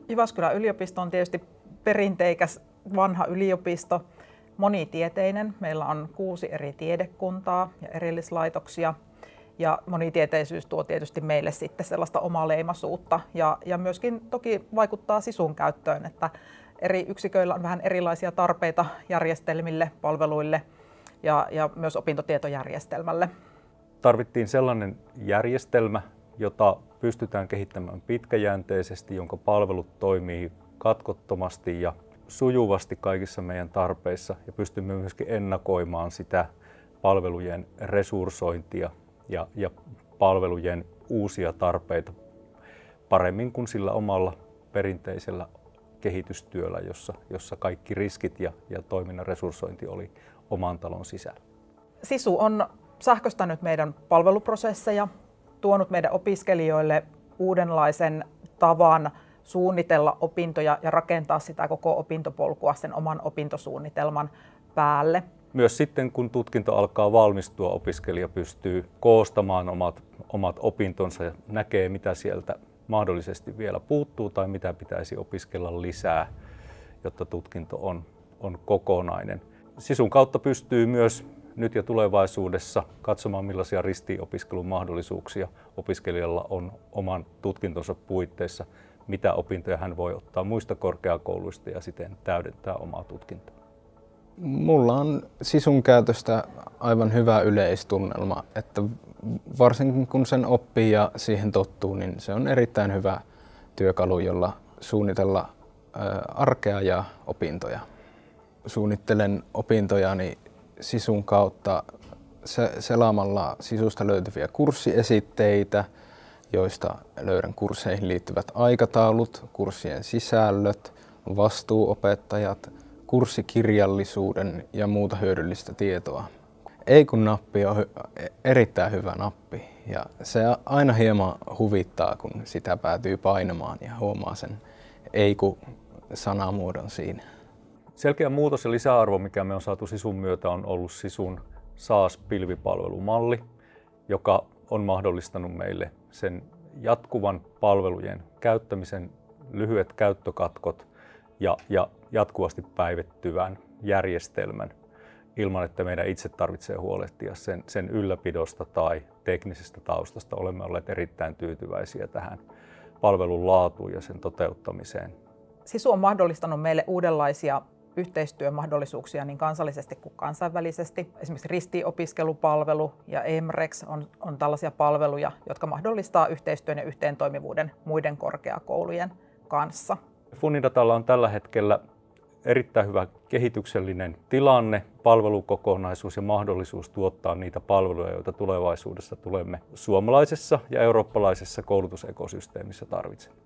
Jyväskylän yliopisto on tietysti perinteikäs vanha yliopisto, monitieteinen. Meillä on 6 eri tiedekuntaa ja erillislaitoksia. Ja monitieteisyys tuo tietysti meille sitten sellaista omaleimaisuutta ja myöskin toki vaikuttaa sisun käyttöön, että eri yksiköillä on vähän erilaisia tarpeita järjestelmille, palveluille ja myös opintotietojärjestelmälle. Tarvittiin sellainen järjestelmä, jota pystytään kehittämään pitkäjänteisesti, jonka palvelut toimii katkottomasti ja sujuvasti kaikissa meidän tarpeissa ja pystymme myöskin ennakoimaan sitä palvelujen resurssointia ja palvelujen uusia tarpeita paremmin kuin sillä omalla perinteisellä kehitystyöllä, jossa kaikki riskit ja toiminnan resurssointi oli oman talon sisällä. SISU on sähköistänyt meidän palveluprosesseja, tuonut meidän opiskelijoille uudenlaisen tavan suunnitella opintoja ja rakentaa sitä koko opintopolkua sen oman opintosuunnitelman päälle. Myös sitten kun tutkinto alkaa valmistua, opiskelija pystyy koostamaan omat opintonsa ja näkee mitä sieltä mahdollisesti vielä puuttuu tai mitä pitäisi opiskella lisää, jotta tutkinto on kokonainen. SISUn kautta pystyy myös nyt ja tulevaisuudessa katsomaan millaisia ristiinopiskelun mahdollisuuksia opiskelijalla on oman tutkintonsa puitteissa, mitä opintoja hän voi ottaa muista korkeakouluista ja siten täydentää omaa tutkintoa. Mulla on SISUn käytöstä aivan hyvä yleistunnelma, että varsinkin kun sen oppii ja siihen tottuu, niin se on erittäin hyvä työkalu, jolla suunnitella arkea ja opintoja. Suunnittelen opintojani SISUn kautta selaamalla SISUsta löytyviä kurssiesitteitä, joista löydän kursseihin liittyvät aikataulut, kurssien sisällöt, vastuuopettajat, kurssikirjallisuuden ja muuta hyödyllistä tietoa. Ei kun nappi on erittäin hyvä nappi ja se aina hieman huvittaa, kun sitä päätyy painamaan ja huomaa sen ei kun sanamuodon siinä. Selkeä muutos ja lisäarvo, mikä me on saatu SISUn myötä, on ollut SISUn SaaS-pilvipalvelumalli, joka on mahdollistanut meille sen jatkuvan palvelujen käyttämisen, lyhyet käyttökatkot ja jatkuvasti päivittyvän järjestelmän ilman, että meidän itse tarvitsee huolehtia sen ylläpidosta tai teknisestä taustasta. Olemme olleet erittäin tyytyväisiä tähän palvelun laatuun ja sen toteuttamiseen. SISU on mahdollistanut meille uudenlaisia yhteistyömahdollisuuksia niin kansallisesti kuin kansainvälisesti. Esimerkiksi ristiinopiskelupalvelu ja EMREX on tällaisia palveluja, jotka mahdollistaa yhteistyön ja yhteentoimivuuden muiden korkeakoulujen kanssa. Funnidatalla on tällä hetkellä erittäin hyvä kehityksellinen tilanne, palvelukokonaisuus ja mahdollisuus tuottaa niitä palveluja, joita tulevaisuudessa tulemme suomalaisessa ja eurooppalaisessa koulutusekosysteemissä tarvitsemaan.